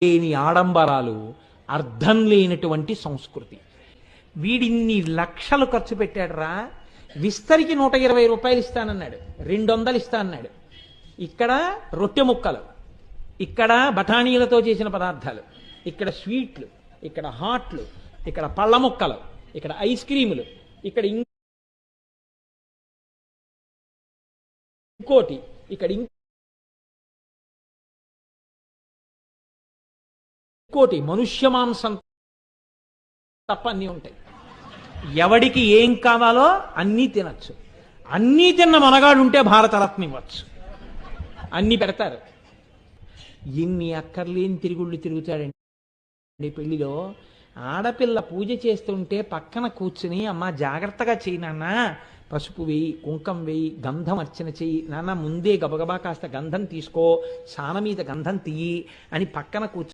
లేని ఆడంబరాలు, అర్థం లేనటువంటి సంస్కృతి. వీడిన్ని లక్షలు ఖర్చు పెట్టాడురా. విస్తరికి 120 రూపాయలు ఇస్తానన్నాడు, 200 ఇస్తానన్నాడు. ఇక్కడ రొట్టె ముక్కలు, ఇక్కడ బఠానీలతో చేసిన పదార్థాలు, ఇక్కడ స్వీట్లు, ఇక్కడ హాట్లు, ఇక్కడ పళ్ళ ముక్కలు, ఇక్కడ ఐస్ క్రీములు, ఇక్కడ ఇంకోటి, ఇక్కడ ఇంకోటి, మనుష్య మాంసం తప్ప అన్నీ ఉంటాయి. ఎవడికి ఏం కావాలో అన్నీ తినచ్చు. అన్నీ తిన్న మనగాడుంటే భారతరత్న ఇవ్వచ్చు. అన్నీ పెడతారు. ఎన్ని అక్కర్లేని తిరుగుళ్ళు తిరుగుతాడండి పెళ్లిలో. ఆడపిల్ల పూజ చేస్తుంటే పక్కన కూర్చుని, అమ్మ జాగ్రత్తగా చేయి నాన్న, పసుపు వేయి, కుంకం వేయి, గంధం అర్చన చెయ్యి నాన్న, ముందే గబగబా కాస్త గంధం తీసుకో, సాన మీద గంధం తీయి అని పక్కన కూర్చు